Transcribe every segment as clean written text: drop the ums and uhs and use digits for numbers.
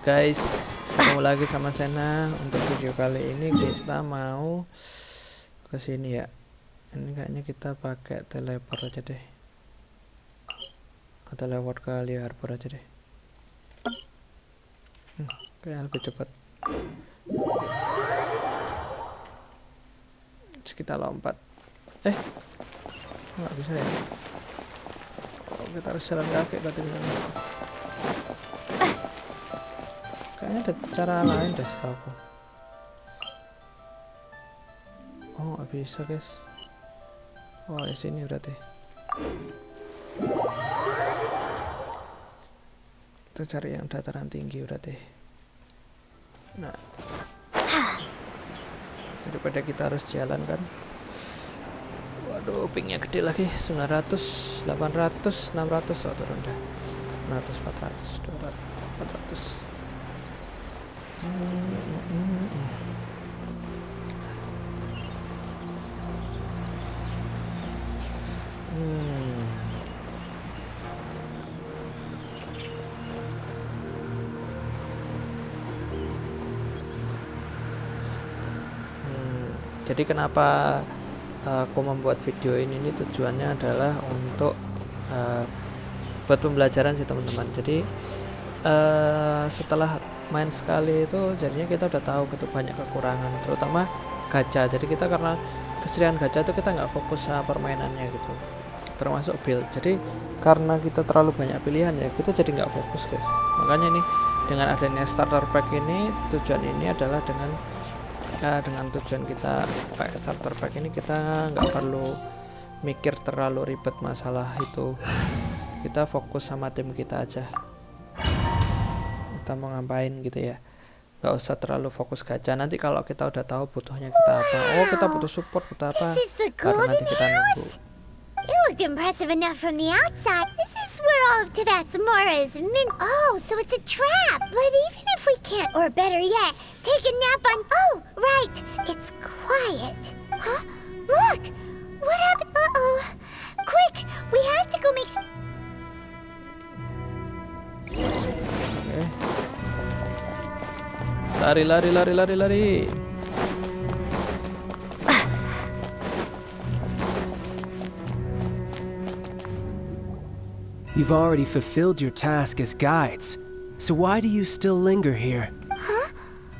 Guys, ketemu lagi sama Sena. Untuk video kali ini kita mau ke sini ya. Ini kayaknya kita pakai teleport aja deh, atau lewat kali harbor aja deh. Kayaknya lebih cepat. Terus kita lompat. Nggak bisa ya. Oh, kita harus jalan kaki katanya. Kayaknya ada cara lain deh setahu. Oh, nggak bisa guys. Oh, di sini berarti. Kita cari yang dataran tinggi berarti. Nah, daripada kita harus jalan kan. Waduh, pingnya gede lagi. 900, 800, 600. Oh, turun dah. 600, 400, 200, 400. Jadi kenapa aku membuat video ini tujuannya adalah untuk buat pembelajaran sih teman-teman. Jadi setelah main sekali itu jadinya kita udah tahu gitu banyak kekurangan, terutama gacha. Jadi kita karena keserian gacha itu kita nggak fokus sama permainannya gitu, termasuk build. Jadi karena kita terlalu banyak pilihan ya, kita jadi nggak fokus guys. Makanya nih dengan adanya starter pack ini, tujuan ini adalah dengan tujuan kita pakai starter pack ini, kita nggak perlu mikir terlalu ribet masalah itu. Kita fokus sama tim kita aja, kita mau ngapain gitu ya, nggak usah terlalu fokus gacha. Nanti kalau kita udah tahu butuhnya kita apa, oh kita butuh support, butuh apa, baru nanti kita nunggu. It looked impressive enough from the outside. This is where all of Tabatsumora is min. Oh, so it's a trap. But even if we can't, or better yet, take a nap on. Oh, right. It's quiet. Huh? Look. What happened? Uh-oh. Quick, we have to go make sure. Lari. You've already fulfilled your task as guides, so why do you still linger here? Huh?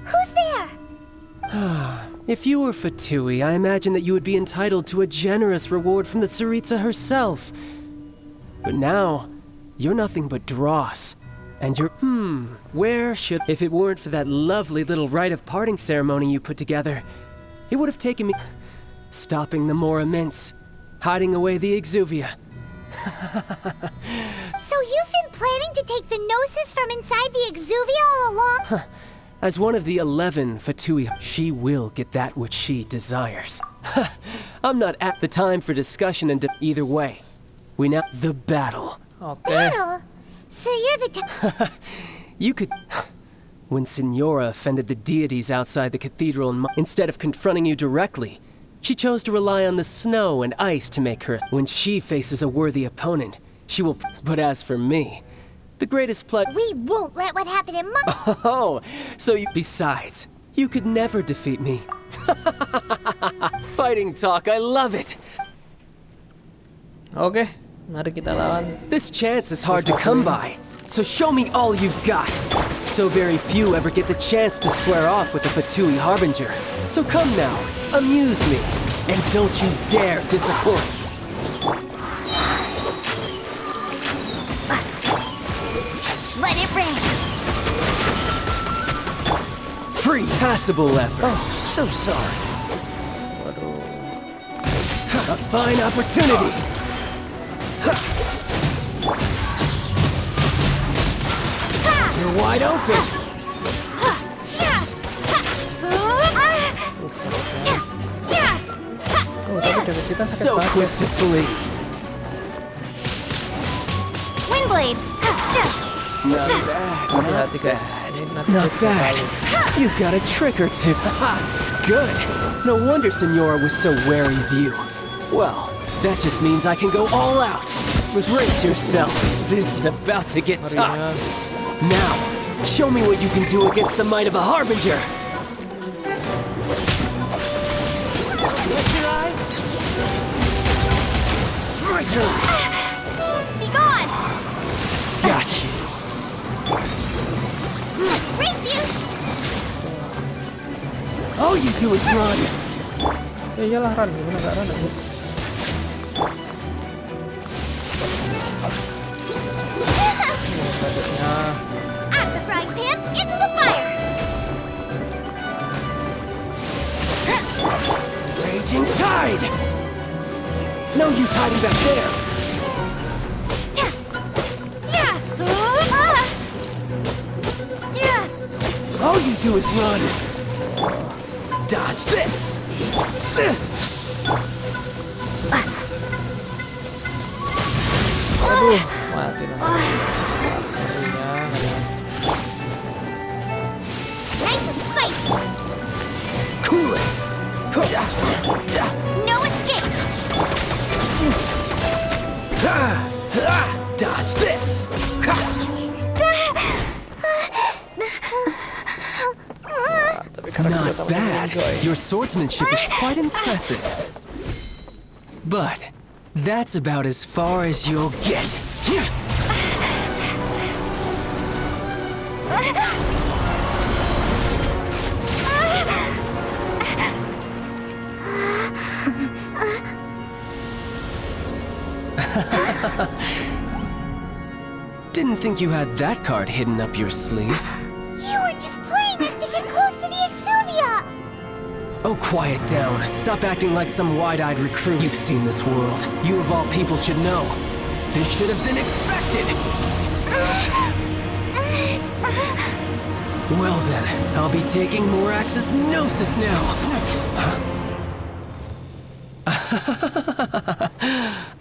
Who's there? If you were Fatui, I imagine that you would be entitled to a generous reward from the Tsaritsa herself. But now, you're nothing but dross. And you're, where should... If it weren't for that lovely little rite of parting ceremony you put together, it would have taken me... Stopping the Mora Mints, hiding away the Exuvia. So you've been planning to take the Gnosis from inside the Exuvia all along? As one of the 11 Fatui, she will get that which she desires. I'm not at the time for discussion and either way. We now... The battle. Okay. Battle? So you're the You could... When Signora offended the deities outside the cathedral, instead of confronting you directly, she chose to rely on the snow and ice to make her... When she faces a worthy opponent, she will... But as for me, the greatest We won't let what happened in Oh, so you... Besides, you could never defeat me. Fighting talk, I love it! Oke, mari kita lawan. This chance is hard to come by, so show me all you've got. So very few ever get the chance to square off with the Fatui Harbinger. So come now, amuse me, and don't you dare disappoint. Let it rain. Free passable effort. Oh, so sorry. A fine opportunity. You're wide open. Oh, tapi dari kita sakit So banget quick guys. to flee. Windblade. Not bad. Hati-hati guys. Ini nanti Not kita bad. kali. You've got a trick or two. Good. No wonder Signora was so wary of you. Well, that just means I can go all out. Brace yourself. This is about to get tough. Now, Show me what you can do against the might of a harbinger. My turn. Be gone! Got you. Race you! All you do is run. Ya iyalah run, gimana gak run aja. Selanjutnya Out of the frying pan, into the fire! Raging tide. No use hiding back there. All you do is run. Dodge this. This. aduh, mati lah. Ngerinya, ngerinya. Nice and spicy! Cool it. No escape! Dodge this. Tapi karakter Not utamanya bad. enjoy. Your swordsmanship is quite impressive. But that's about as far as you'll get. Didn't think you had that card hidden up your sleeve. You were just playing us to get close to the Exuvia! Oh, quiet down. Stop acting like some wide-eyed recruit. You've seen this world. You of all people should know. This should have been expected. Well then, I'll be taking Morax's Gnosis now.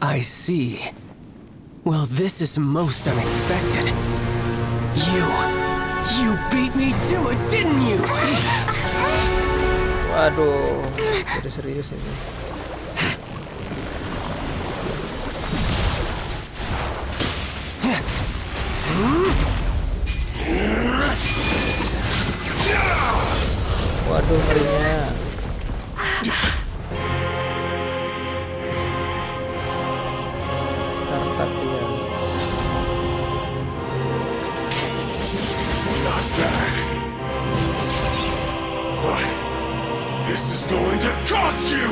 I see. Well, this is most unexpected. You beat me to it, didn't you? Waduh, jadi serius ini. Waduh, ngerinya. Tartaglia. Not bad. But this is going to cost you!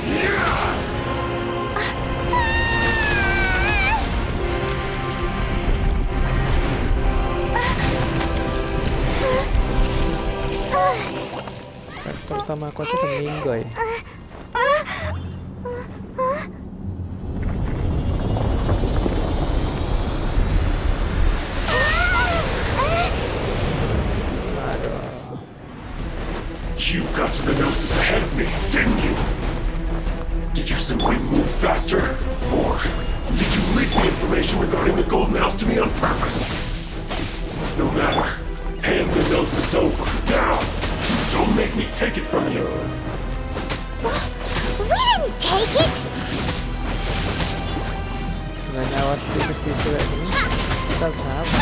Yeah! Pertama aku tuh Minggoy. You got to the Gnosis ahead of me, didn't you? Did you simply move faster? Or did you leak the information regarding the Golden House to me on purpose? No matter. Hand the Gnosis over, now! Don't make me take it from you! We didn't take it! Nggak nyawa tipis-tipis kayak gini. Kita kenapa?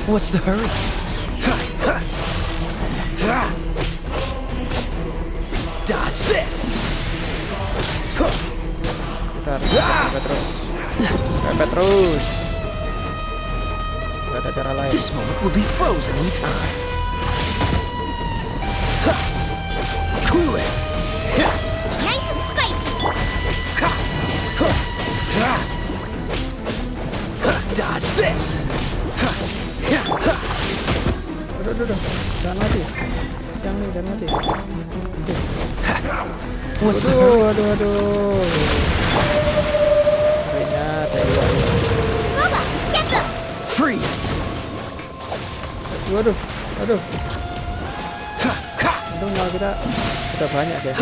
What's the hurry? Dodge this! Kita harus pepet terus. Pepet terus. Gak ada cara lain. This moment will be frozen in time. Cool it! Nice and spicy! Dodge this! Aduh. Jangan mati. Jangan mati. What's the hurry? Aduh. Ngerinya Dewa. Coba, get them! Freeze! Aduh. Untung malah kita udah banyak ya.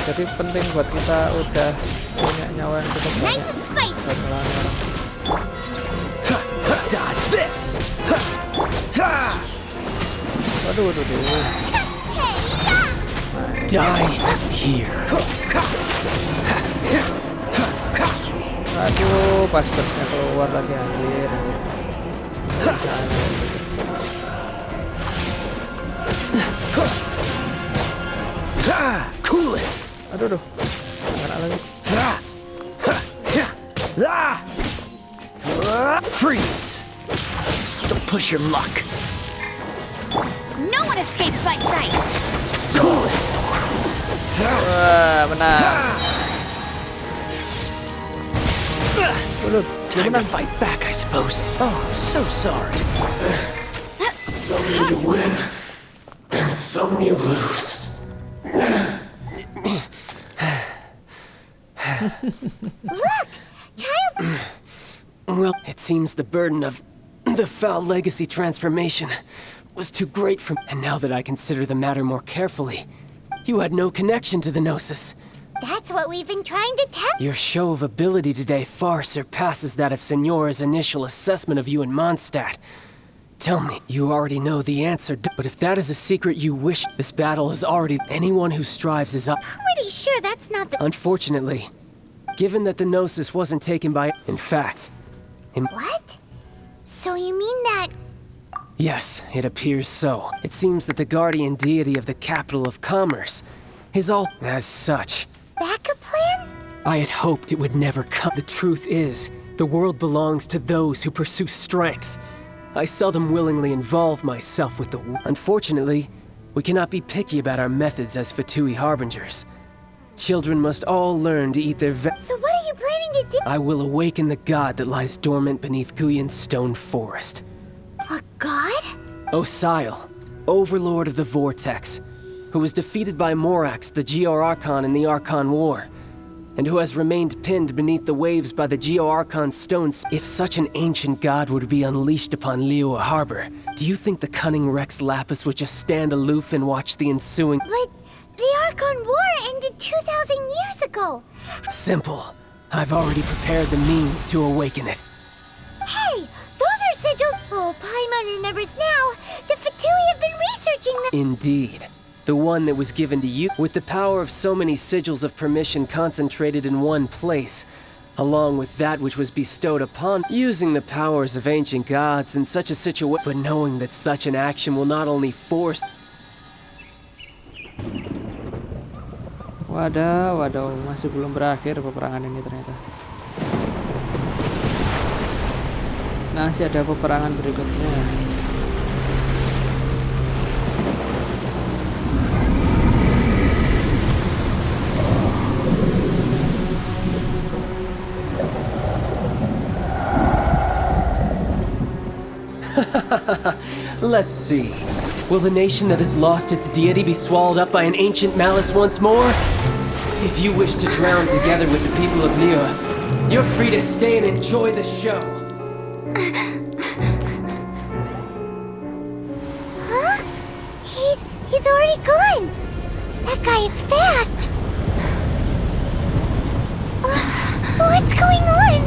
Jadi penting buat kita udah punya nyawa yang cukup banyak Nice and spicy! buat melawan orang. Dodge this! Aduh. Die here. Aduh, pas burstnya keluar lagi anjir. Cool it. Aduh, kena lagi. Freeze. Don't push your luck. No one escapes my sight. Cool it. Wah, menang. Time to fight back, I suppose. Oh, so sorry. Some you win, and some you lose. Look, child. Well, it seems the burden of the foul legacy transformation was too great for me. And now that I consider the matter more carefully, you had no connection to the Gnosis. That's what we've been trying to tell. Your show of ability today far surpasses that of Signora's initial assessment of you in Mondstadt. Tell me, you already know the answer, but if that is a secret you wish, this battle is already... Anyone who strives is up. Pretty sure that's not the... Unfortunately, given that the Gnosis wasn't taken by... In fact... What? So you mean that... Yes, it appears so. It seems that the guardian deity of the capital of commerce is all... As such... Backup plan? I had hoped it would never come. The truth is, the world belongs to those who pursue strength. I seldom willingly involve myself with the... Unfortunately, we cannot be picky about our methods as Fatui harbingers. Children must all learn to eat their So what are you planning to do? I will awaken the god that lies dormant beneath Guyan's stone forest. A god? Osile, overlord of the Vortex, who was defeated by Morax, the Geo-Archon in the Archon War, and who has remained pinned beneath the waves by the Geo-Archon stones. If such an ancient god were to be unleashed upon Liyue Harbor, do you think the cunning Rex Lapis would just stand aloof and watch the ensuing... But the Archon War ended 2,000 years ago. Simple. I've already prepared the means to awaken it. Hey, those are sigils. Oh, Paimon remembers now. The Fatui have been researching them. Indeed. The one that was given to you, with the power of so many sigils of permission concentrated in one place, along with that which was bestowed upon, using the powers of ancient gods in such a situation, but knowing that such an action will not only force... Waduh, masih belum berakhir peperangan ini ternyata. Masih ada peperangan berikutnya. Let's see. Will the nation that has lost its deity be swallowed up by an ancient malice once more? If you wish to drown together with the people of Liyue, you're free to stay and enjoy the show. Huh? He's already gone. That guy is fast. What's going on?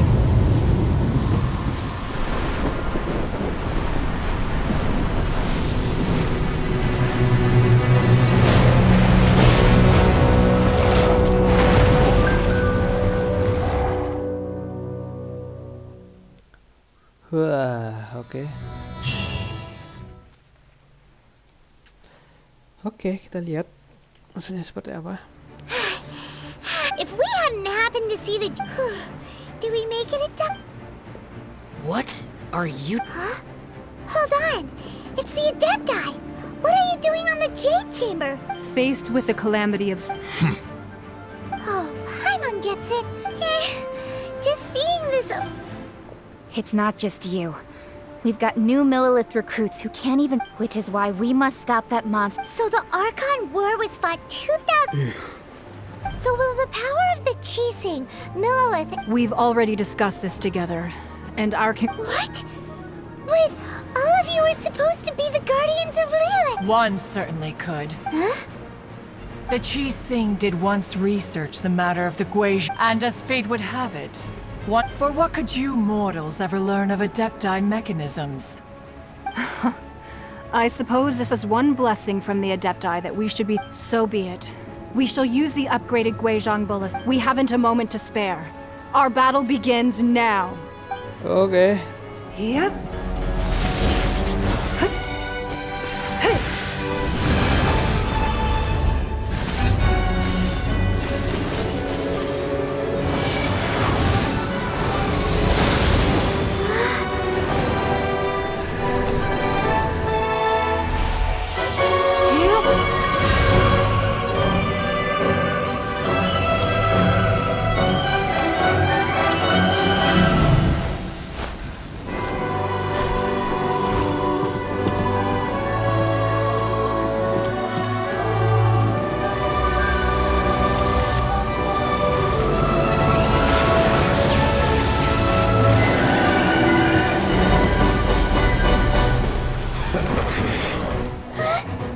Wah, oke. Oke, kita lihat maksudnya seperti apa. If we hadn't happened to see the... Did we make it a duck? What are you... Huh? Hold on. It's the Adepti. What are you doing on the Jade Chamber? Faced with the calamity of... Oh, Paimon gets it. Just seeing this... It's not just you. We've got new Millilith recruits who can't even... Which is why we must stop that monster. So the Archon War was fought 2,000... So will the power of the Qixing, Millilith... We've already discussed this together, and our What? But all of you were supposed to be the Guardians of Liyue. One certainly could. Huh? The Qixing did once research the matter of the Guizhou, and as fate would have it, for what could you mortals ever learn of Adepti mechanisms? I suppose this is one blessing from the Adepti that we should be... So be it. We shall use the upgraded Guizhong bullets. We haven't a moment to spare. Our battle begins now. Oke. Yep.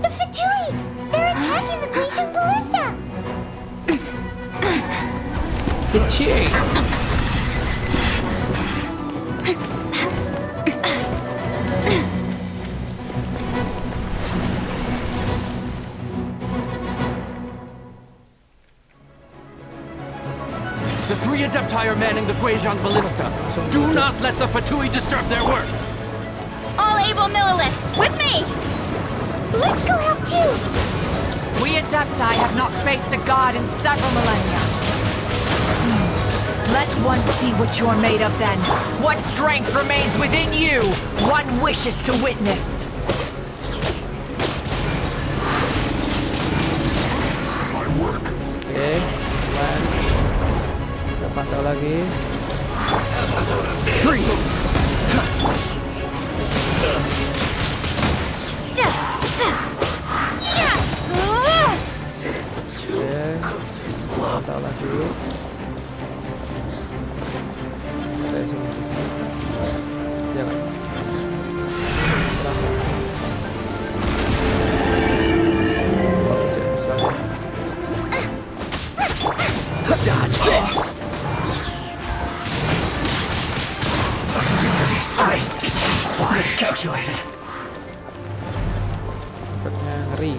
The Fatui! They're attacking the Glacial Ballista! Kecil. The 3 Adepti are manning the Guizhong Ballista. Do not let the Fatui disturb their work. All able Millilith, with me! Let's go help too! We Adepti have not faced a god in several millennia. Let one see what you're made of then. What strength remains within you, one wishes to witness. My work. Oke, aman. Kita pantau lagi. Freeze! Oke, pantau lagi. Oke, sini. Jangan. Bagus ya visualnya. Dodge this! Miscalculated. Efeknya ngeri.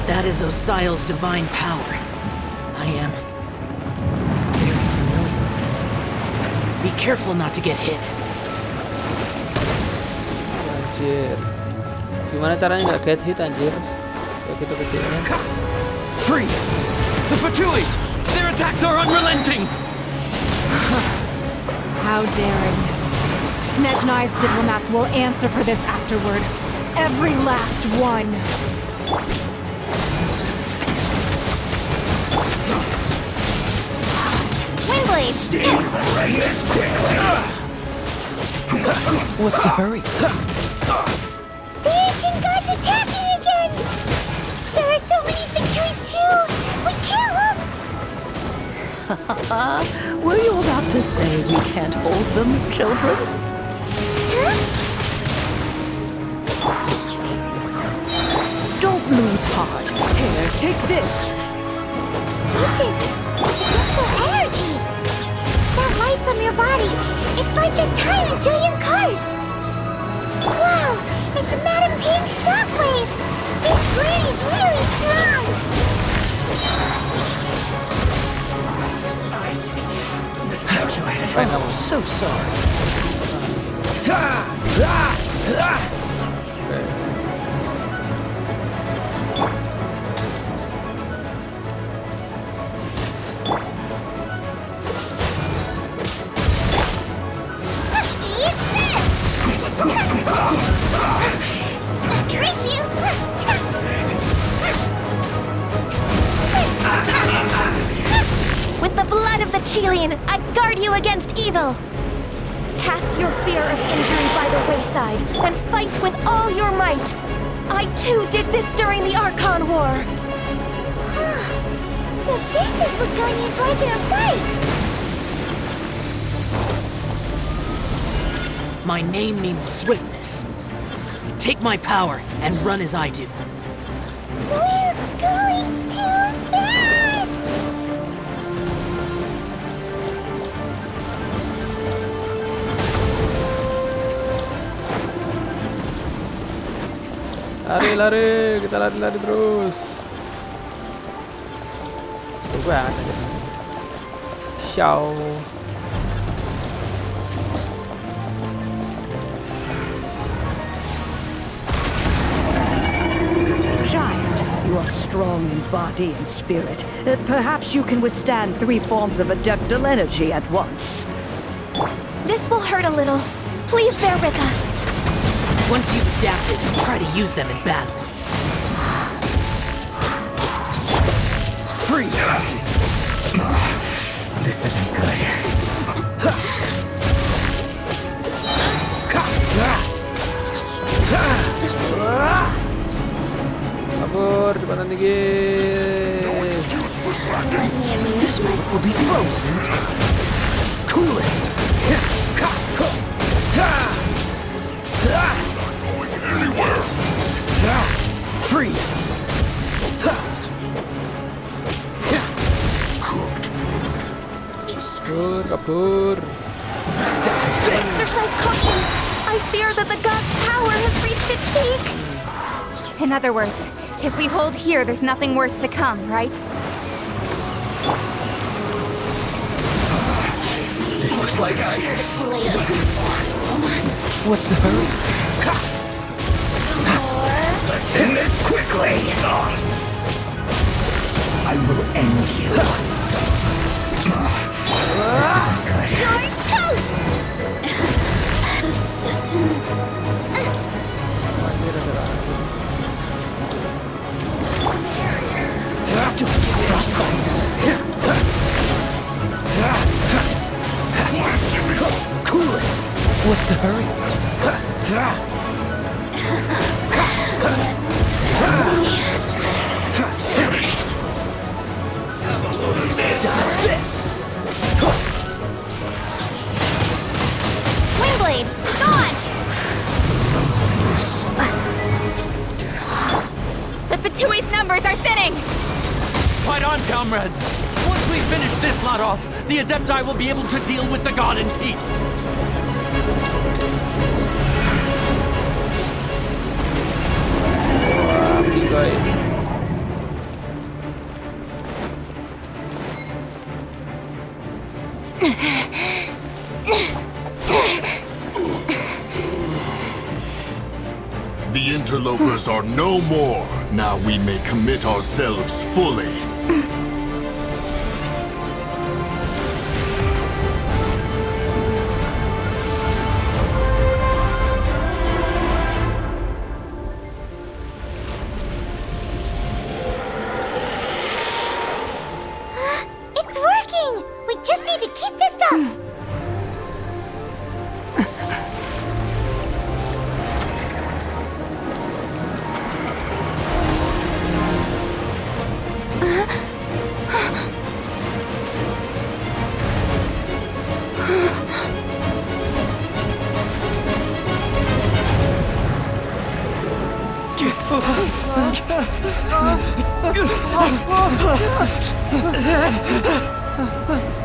That is Osial's divine power. I am very familiar with it. Be careful not to get hit. Anjir. Gimana caranya nggak get hit anjir? Kayak gitu kecilnya. Freeze! The Fatui! Their attacks are unrelenting! How daring. Snezhnai's diplomats will answer for this afterward. Every last one. Windblade! What's the hurry? The ancient god's attacking again! There are so many Fatui too! We can't hold... Were you about to say we can't hold them, children? Huh? Don't lose heart. Here, take this. This is beautiful energy! That light from your body, it's like the time in Julian Karst! Wow! It's Madame Ping's shockwave! This brain is really strong! Miscalculated. I'm so sorry. Eat this! Grace you! With the blood of the Chilean, I guard you against evil! Cast your fear of injury by the wayside, and fight with all your might! I too did this during the Archon War! So this is what Ganya's like in a fight! My name means swiftness. Take my power and run as I do. We're going too fast! Lari, kita lari terus. Coba aja. Xiao. Child, you are strong in body and spirit. Perhaps you can withstand 3 forms of adeptal energy at once. This will hurt a little. Please bear with us. Once you've adapted, try to use them in battle. Freeze! This isn't good. Kabur, cepatan dikit. This move will be frozen in time. Cool it. Freeze. Kabur. Exercise caution. I fear that the god's power has reached its peak. In other words, if we hold here, there's nothing worse to come, right? This looks like What's the hurry? Let's end this quickly! I will end you. This isn't good. You're toast! Assassins. Don't get frostbite. Cool it. What's the hurry? Finished. Dodge this. Windblade, gone! The Fatui's numbers are thinning! Fight on, comrades! Once we finish this lot off, the Adepti will be able to deal with the god in peace. The interlopers are no more. Now we may commit ourselves fully. It's working! We just need to keep this up!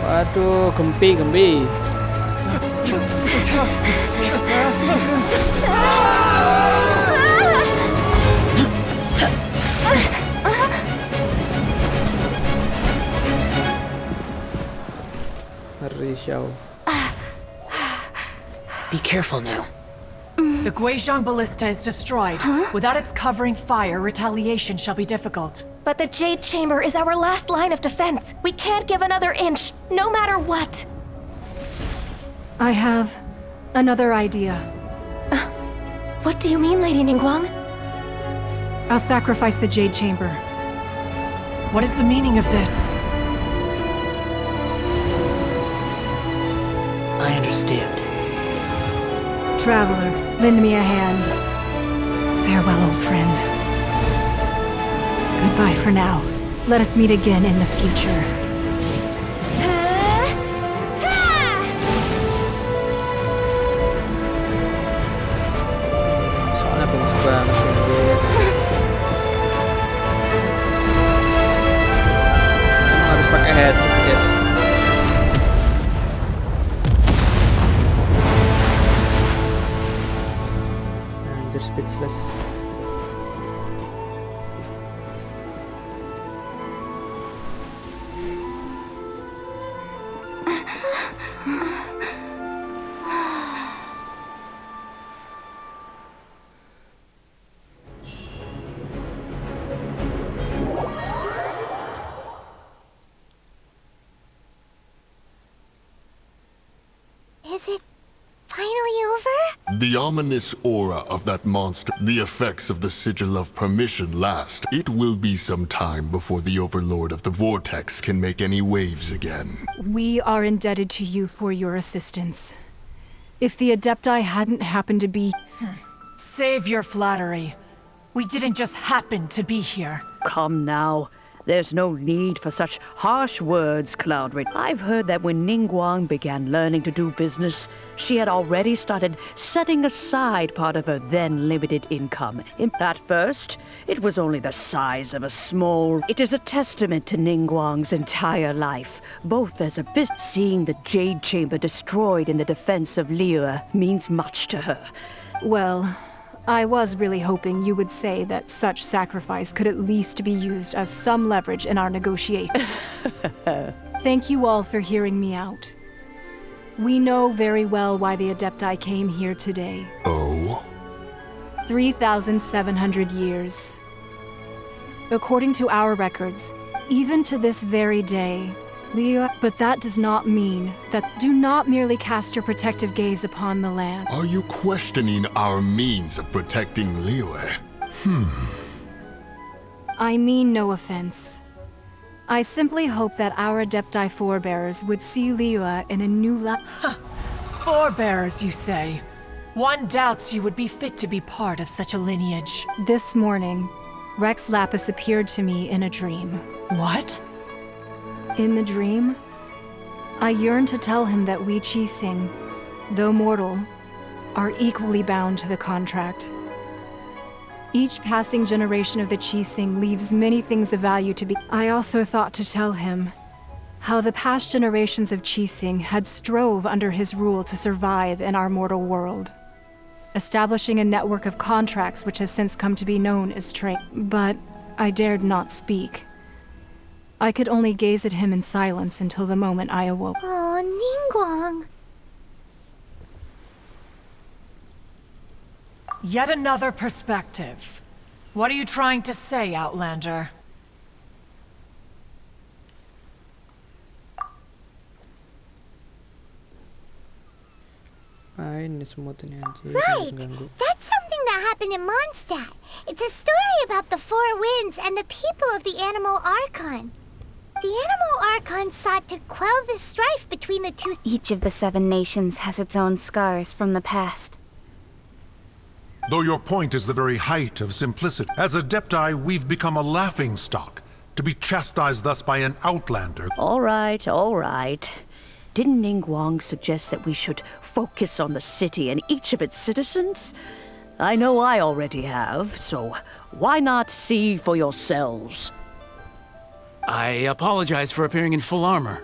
Waduh, gempi. Risau. Be careful now. The Guizhong ballista is destroyed. Without its covering fire, retaliation shall be difficult. But the Jade Chamber is our last line of defense. We can't give another inch, no matter what. I have another idea. What do you mean, Lady Ningguang? I'll sacrifice the Jade Chamber. What is the meaning of this? I understand. Traveler, lend me a hand. Farewell, old friend. Goodbye for now. Let us meet again in the future. Soalnya bagus banget sih. Emang harus pakai headset, guys. Anjir, speechless. The ominous aura of that monster, the effects of the sigil of permission last. It will be some time before the Overlord of the Vortex can make any waves again. We are indebted to you for your assistance. If the Adepti hadn't happened to be... Save your flattery. We didn't just happen to be here. Come now. There's no need for such harsh words, Cloudred. I've heard that when Ningguang began learning to do business, she had already started setting aside part of her then limited income. At first, it was only the size of a small... It is a testament to Ningguang's entire life, both as a business. Seeing the Jade Chamber destroyed in the defense of Liyue means much to her. Well, I was really hoping you would say that such sacrifice could at least be used as some leverage in our negotiation. Thank you all for hearing me out. We know very well why the Adepti came here today. Oh? 3,700 years. According to our records, even to this very day, Liyue, but that does not mean that. Do not merely cast your protective gaze upon the land. Are you questioning our means of protecting Liyue? I mean no offense. I simply hope that our Adepti forebears would see Liyue in a new light. Forebears, you say? One doubts you would be fit to be part of such a lineage. This morning, Rex Lapis appeared to me in a dream. What? In the dream, I yearned to tell him that we Qixing, though mortal, are equally bound to the contract. Each passing generation of the Qixing leaves many things of value to be. I also thought to tell him how the past generations of Qixing had strove under his rule to survive in our mortal world, establishing a network of contracts which has since come to be known as trade. But I dared not speak. I could only gaze at him in silence until the moment I awoke. Oh, Ningguang. Yet another perspective. What are you trying to say, Outlander? Right, that's something that happened in Mondstadt. It's a story about the Four Winds and the people of the Animal Archon. The Animal Archon sought to quell the strife between the two. Each of the 7 nations has its own scars from the past. Though your point is the very height of simplicity. As Adepti, we've become a laughingstock, to be chastised thus by an Outlander. All right, all right. Didn't Ningguang suggest that we should focus on the city and each of its citizens? I know I already have, so why not see for yourselves? I apologize for appearing in full armor.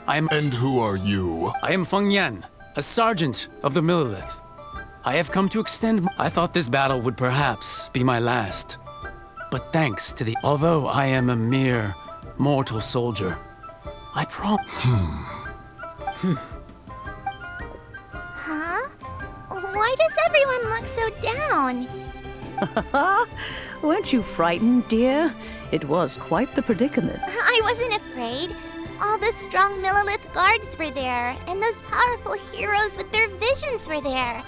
And who are you? I am Feng Yan, a sergeant of the Millilith. I have come to extend. I thought this battle would perhaps be my last. But thanks to the. Although I am a mere mortal soldier, I promise. Huh? Why does everyone look so down? Weren't you frightened, dear? It was quite the predicament. I wasn't afraid. All the strong Millilith guards were there, and those powerful heroes with their visions were there.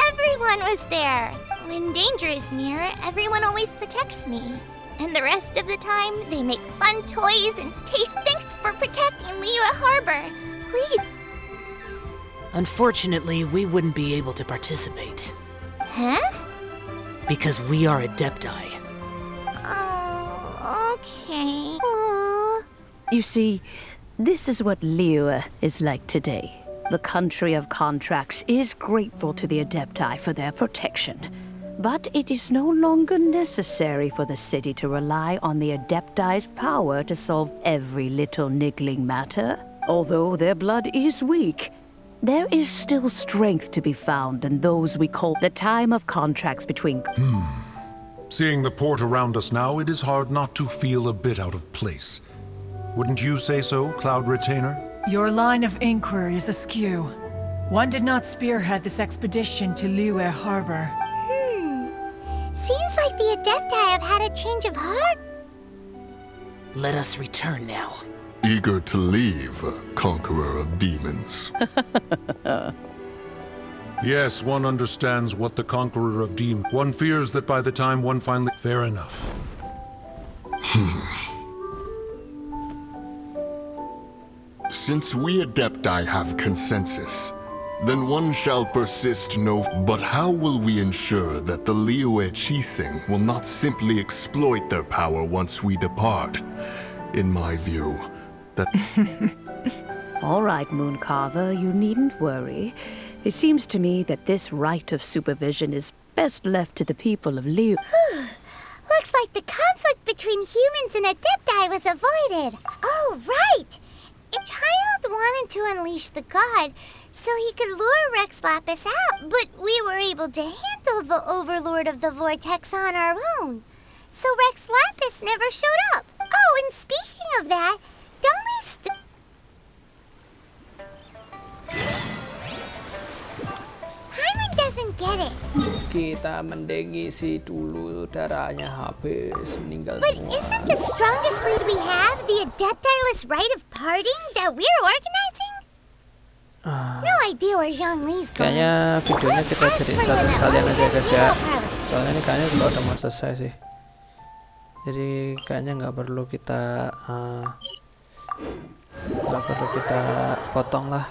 Everyone was there. When danger is near, everyone always protects me. And the rest of the time, they make fun toys and taste thanks for protecting Liyue Harbor. Please. Unfortunately, we wouldn't be able to participate. Huh? Because we are Adepti. Oh, okay. Aww. You see, this is what Liyue is like today. The country of contracts is grateful to the Adepti for their protection. But it is no longer necessary for the city to rely on the Adepti's power to solve every little niggling matter. Although their blood is weak, there is still strength to be found in those we call the time of contracts between... Seeing the port around us now, it is hard not to feel a bit out of place. Wouldn't you say so, Cloud Retainer? Your line of inquiry is askew. One did not spearhead this expedition to Liyue Harbor. Seems like the Adepti have had a change of heart. Let us return now. Eager to leave, conqueror of demons. Yes, one understands what the conqueror of Deem. One fears that by the time one finally... Fair enough. Since we Adepti have consensus, then one shall persist no... But how will we ensure that the Liyue Qixing will not simply exploit their power once we depart? In my view, that... All right, Mooncarver, you needn't worry. It seems to me that this right of supervision is best left to the people of Liu. Looks like the conflict between humans and Adepti was avoided. Oh, right! A child wanted to unleash the god so he could lure Rex Lapis out, but we were able to handle the Overlord of the Vortex on our own. So Rex Lapis never showed up. Oh, and speaking of that, don't we Paimon doesn't get it. Kita mending isi dulu, darahnya habis, meninggal But semua. isn't the strongest lead we have the Adepti-less rite of parting that we're organizing? No idea where Zhongli's going. Kayaknya videonya kita jadiin satu sekalian aja guys ya. Soalnya ini kayaknya juga udah mau selesai sih. Jadi kayaknya nggak perlu kita potong lah.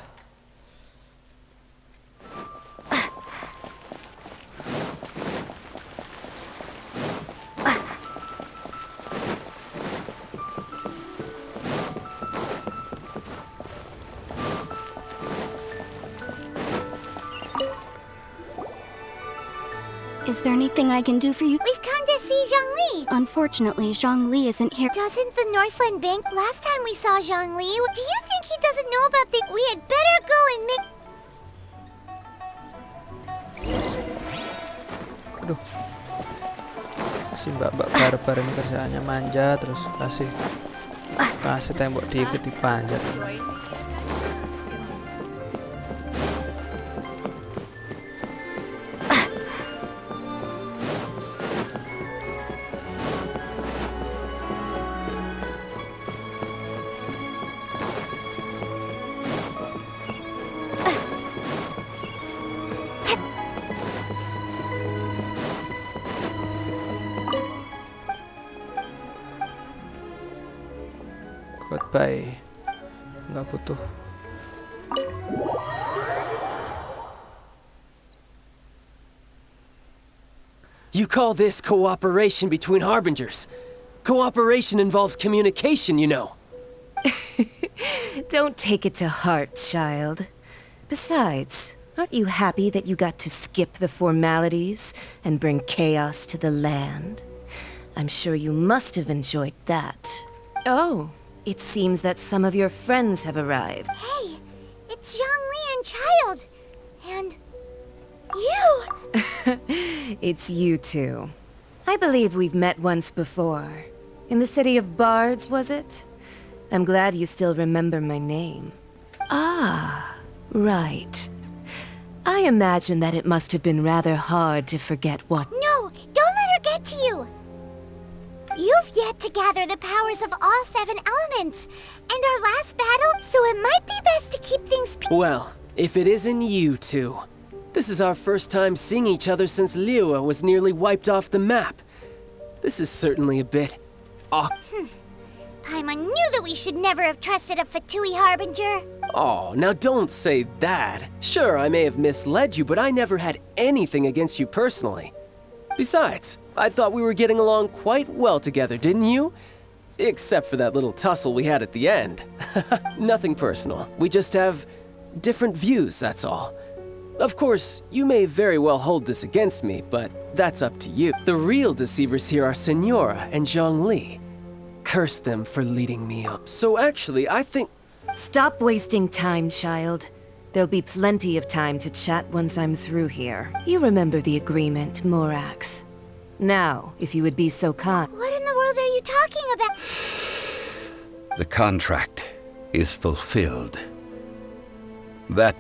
Is there anything I can do for you? We've come to see Zhongli. Unfortunately, Zhongli isn't here. Doesn't the Northland Bank? Last time we saw Zhongli, do you think he doesn't know about the... We had better go and make... Aduh. Si mbak-mbak barbar ini kerjaannya manja terus kasih tembok diikuti panjat. Goodbye. Nggak butuh. You call this cooperation between harbingers? Cooperation involves communication, you know. Don't take it to heart, child. Besides, aren't you happy that you got to skip the formalities and bring chaos to the land? I'm sure you must have enjoyed that. Oh, it seems that some of your friends have arrived. Hey, it's Zhongli and Child. And... you! It's you two. I believe we've met once before. In the city of Bards, was it? I'm glad you still remember my name. Ah, right. I imagine that it must have been rather hard to forget what... No, don't let her get to you! You've yet to gather the powers of all 7 elements, and our last battle, so it might be best to keep things... Well, if it isn't you two. This is our first time seeing each other since Liyue was nearly wiped off the map. This is certainly a bit... Paimon knew that we should never have trusted a Fatui Harbinger. Oh, now don't say that. Sure, I may have misled you, but I never had anything against you personally. Besides, I thought we were getting along quite well together, didn't you? Except for that little tussle we had at the end. Nothing personal. We just have different views, that's all. Of course, you may very well hold this against me, but that's up to you. The real deceivers here are Senora and Zhongli. Curse them for leading me up. So actually, I think... Stop wasting time, child. There'll be plenty of time to chat once I'm through here. You remember the agreement, Morax. Now, if you would be so kind... What in the world are you talking about? The contract is fulfilled. That...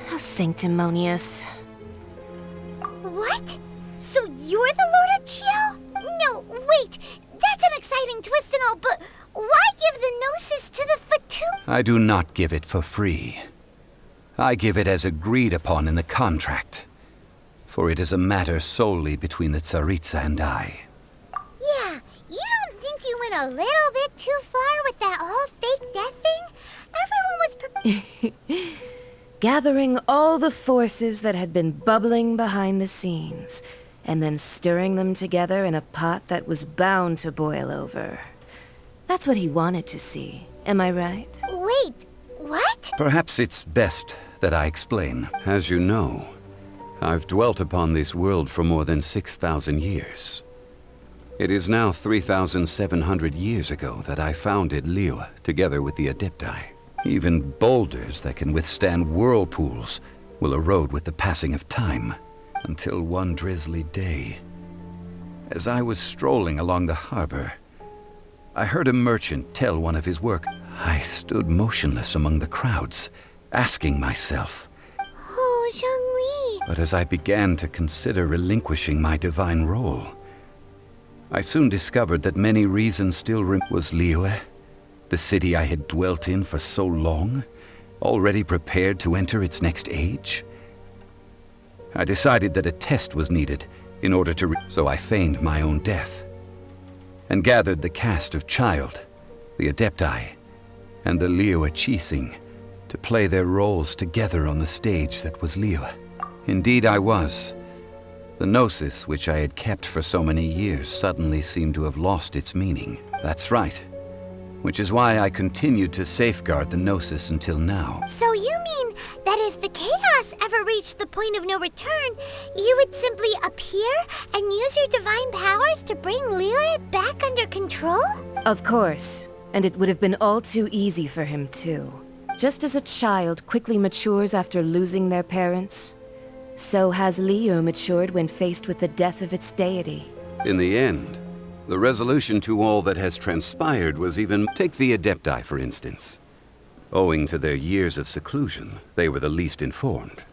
How sanctimonious. What? So you're the Lord of Chio? No, I do not give it for free. I give it as agreed upon in the contract, for it is a matter solely between the Tsaritsa and I. Yeah, you don't think you went a little bit too far with that whole fake death thing? Everyone was Gathering all the forces that had been bubbling behind the scenes, and then stirring them together in a pot that was bound to boil over. That's what he wanted to see, am I right? Wait, what? Perhaps it's best that I explain. As you know, I've dwelt upon this world for more than 6,000 years. It is now 3,700 years ago that I founded Liyue together with the Adepti. Even boulders that can withstand whirlpools will erode with the passing of time, until one drizzly day, as I was strolling along the harbor, I heard a merchant tell one of his work. I stood motionless among the crowds, asking myself, Oh, Zhongli. But as I began to consider relinquishing my divine role, I soon discovered that many reasons still was Liyue, the city I had dwelt in for so long, already prepared to enter its next age. I decided that a test was needed in order to so I feigned my own death, and gathered the cast of Childe, the Adepti, and the Liyue Qixing to play their roles together on the stage that was Liyue. Indeed I was. The gnosis which I had kept for so many years suddenly seemed to have lost its meaning. That's right. Which is why I continued to safeguard the gnosis until now. So you mean that if the chaos ever reached the point of no return, you would simply appear and use your divine powers to bring Liyue back under control? Of course, and it would have been all too easy for him too. Just as a child quickly matures after losing their parents, so has Liyue matured when faced with the death of its deity. In the end, the resolution to all that has transpired was even... Take the Adepti, for instance. Owing to their years of seclusion, they were the least informed.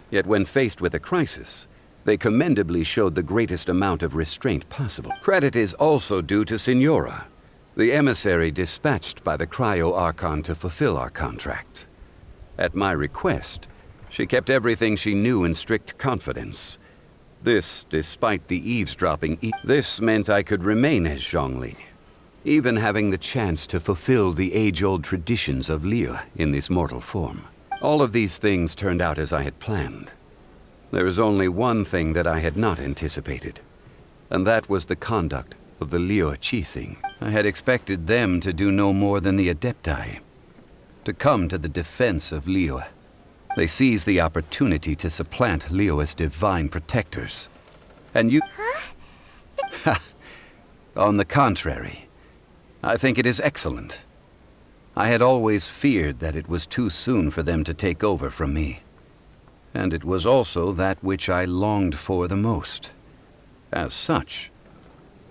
Yet when faced with a crisis, they commendably showed the greatest amount of restraint possible. Credit is also due to Signora, the emissary dispatched by the Cryo-Archon to fulfill our contract. At my request, she kept everything she knew in strict confidence. This, despite the eavesdropping. This meant I could remain as Zhongli, even having the chance to fulfill the age-old traditions of Liyue in this mortal form. All of these things turned out as I had planned. There is only one thing that I had not anticipated, and that was the conduct of the Liyue Qixing. I had expected them to do no more than the Adepti, to come to the defense of Liyue. They seized the opportunity to supplant Liyue's divine protectors. And you... Huh? On the contrary, I think it is excellent. I had always feared that it was too soon for them to take over from me. And it was also that which I longed for the most. As such,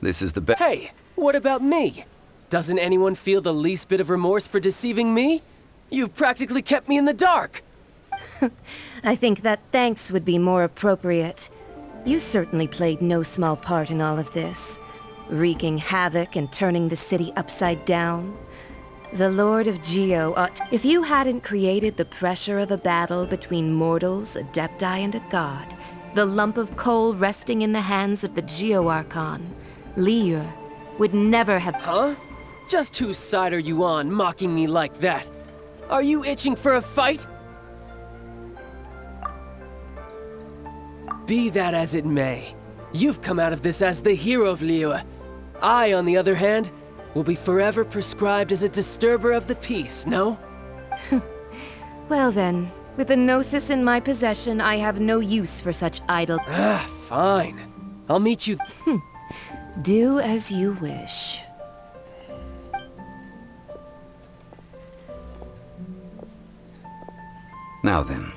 this is the best... Hey, what about me? Doesn't anyone feel the least bit of remorse for deceiving me? You've practically kept me in the dark. I think that thanks would be more appropriate. You certainly played no small part in all of this, wreaking havoc and turning the city upside down. The Lord of Geo ought... If you hadn't created the pressure of a battle between mortals, Adepti, and a god, the lump of coal resting in the hands of the Geo-Archon, Liyue would never have... Huh? Just whose side are you on, mocking me like that? Are you itching for a fight? Be that as it may, you've come out of this as the hero of Liyue. I, on the other hand, will be forever prescribed as a disturber of the peace, no? Well then, with the Gnosis in my possession, I have no use for such idle... Fine. I'll meet you... Do as you wish. Now then,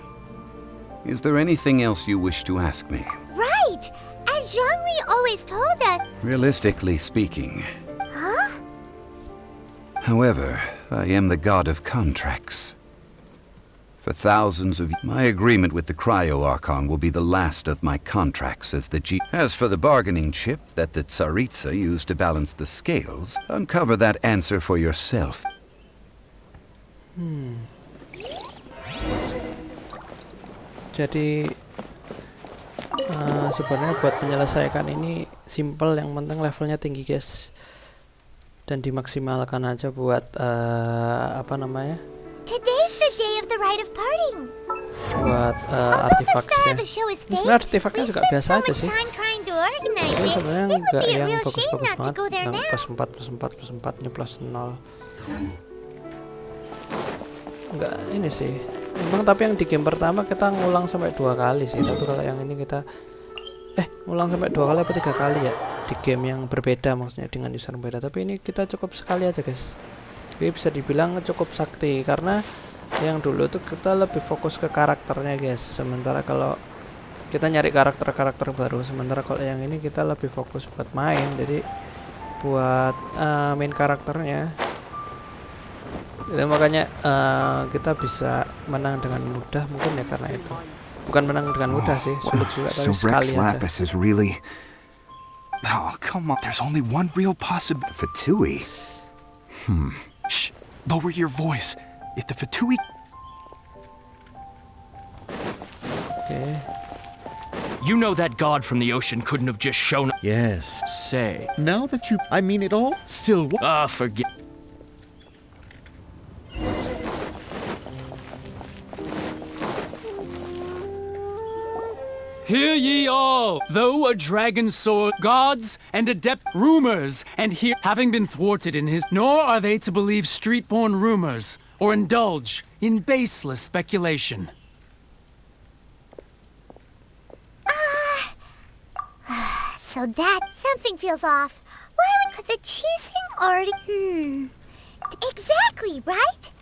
is there anything else you wish to ask me? Right! As Zhongli always told us... Realistically speaking. Huh? However, I am the god of contracts. For thousands of... My agreement with the Cryo-Archon will be the last of my contracts as the G... As for the bargaining chip that the Tsaritsa used to balance the scales, uncover that answer for yourself. Jadi sebenarnya buat menyelesaikan ini simple, yang penting levelnya tinggi guys, dan dimaksimalkan aja buat apa namanya, Today's the day of the rite of parting. buat artefaknya. Sebenarnya artefaknya juga biasa aja sih. Ini sebenarnya nggak yang bagus-bagus banget, yang plus 4 plus 4 plus 4 nya plus 0. Nggak ini sih. Emang tapi yang di game pertama kita ngulang sampai 2 kali sih. Tapi kalau yang ini kita ngulang sampai 2 kali apa 3 kali ya, di game yang berbeda, maksudnya dengan user yang berbeda. Tapi ini kita cukup sekali aja guys. Jadi bisa dibilang cukup sakti, karena yang dulu tuh kita lebih fokus ke karakternya guys. Sementara kalau kita nyari karakter baru, sementara kalau yang ini kita lebih fokus buat main, jadi buat main karakternya. Jadi makanya kita bisa menang dengan mudah mungkin ya, karena itu. Bukan menang dengan mudah sih, sulit juga, tapi sekali aja. Lapis is really... Oh, come on. There's only one real possibility. Fatui? Shh. Lower your voice. If the Fatui... Okay. You know that god from the ocean couldn't have just shown up. Yes. Say. Now that you... I mean it all? Still... Forget... Hear ye all! Though a dragon sword, gods and adept rumors, and here having been thwarted in his, nor are they to believe street-born rumors, or indulge in baseless speculation. So that something feels off. Why would the cheesing already? Exactly, right?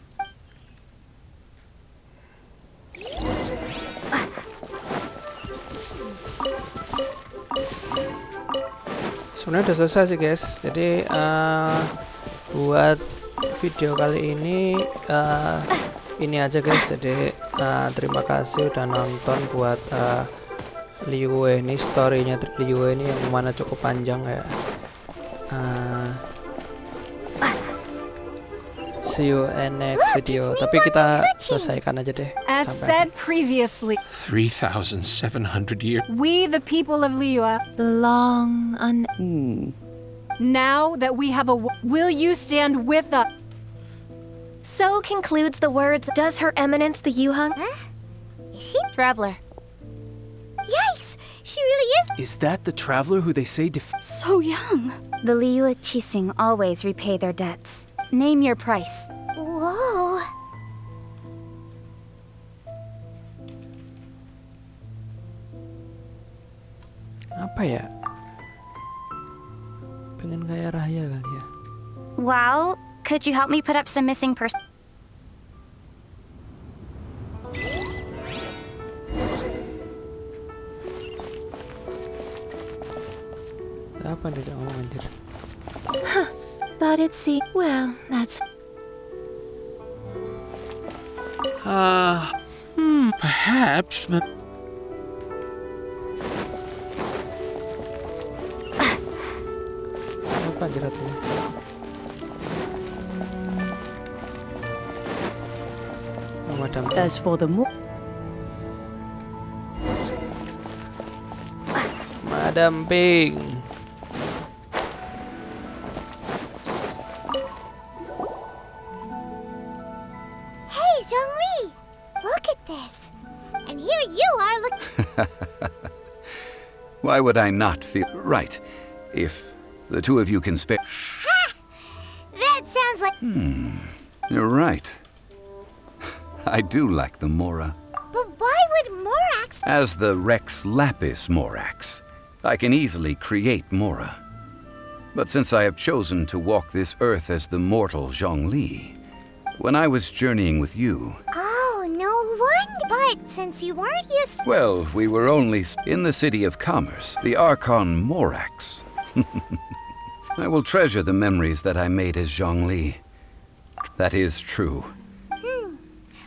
Sebenarnya udah selesai sih guys. Jadi buat video kali ini aja guys. Jadi terima kasih udah nonton. Buat Liyue ini, storynya Liyue ini yang mana cukup panjang ya. See you in next video. Tapi kita selesaikan aja deh. As said previously, 3,700 years. we the people of Liyue, Long now that we have will you stand with us? So concludes the words, Does Her Eminence the Yuhung? Is she? Traveler. Yikes! She really is. Is that the traveler who they say So young. The Liyue Chising always repay their debts. Name your price. Whoa. Apa ya? Pengen kaya raya kali ya. Well, could you help me put up some missing person? Apa dia ngomong anjir? But it's well, that's... Perhaps, but... Apa anjir artinya? Madam. As for the Madam Ping. Hey, Zhongli! Look at this. And here you are looking. Why would I not feel right if the two of you can spare? Ha! That sounds like. You're right. I do like the Mora. But why would Morax? As the Rex Lapis Morax, I can easily create Mora. But since I have chosen to walk this earth as the mortal Zhongli, when I was journeying with you... Oh, no wonder. But since you weren't used... Well, we were only in the city of commerce, the Archon Morax. I will treasure the memories that I made as Zhongli. That is true.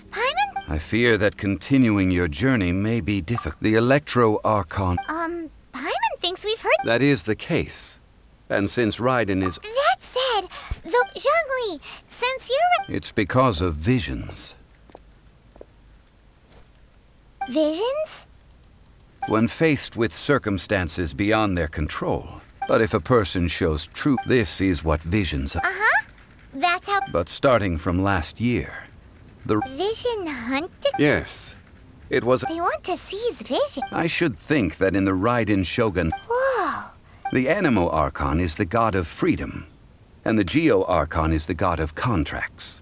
Paimon? I fear that continuing your journey may be difficult. The Electro-Archon... Paimon thinks we've heard... That is the case. And since Raiden is... That said, good. Though, Zhongli, since you're... It's because of visions. Visions? When faced with circumstances beyond their control. But if a person shows true, this is what visions are. Uh-huh. That's how... But starting from last year, the Vision hunter? Yes. It was... They want to seize vision. I should think that in the Raiden Shogun, Whoa. the Animo Archon is the god of freedom, and the Geo Archon is the god of contracts.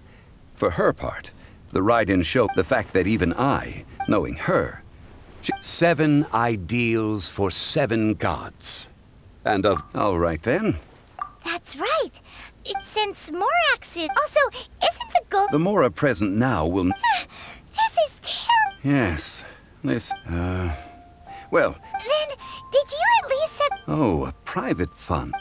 For her part, the Raiden Shogun, the fact that even I, knowing her, 7 ideals for 7 gods. And of... All right then. That's right. Since Morax is... Also, isn't the gold... The Mora present now will... This is terrible. Yes. This, well... Then, did you at least set... Oh, a private fund.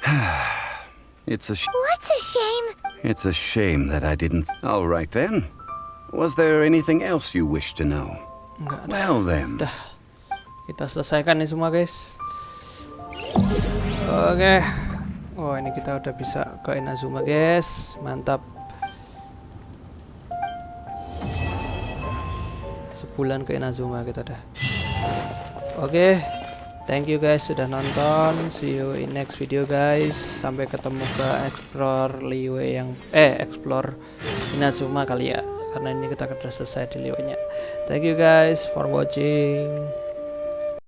It's a What's a shame? It's a shame that I didn't... All right then. Was there anything else you wish to know? Enggak ada. Well then. Udah. Kita selesaikan nih semua, guys. Oke. Oh, ini kita udah bisa ke Inazuma, guys. Mantap. Sebulan ke Inazuma kita dah. Oke. Thank you guys sudah nonton. See you in next video, guys. Sampai ketemu ke explore Liyue yang explore Inazuma kali ya. Karena ini kita udah selesai di Liyue-nya. Thank you guys for watching.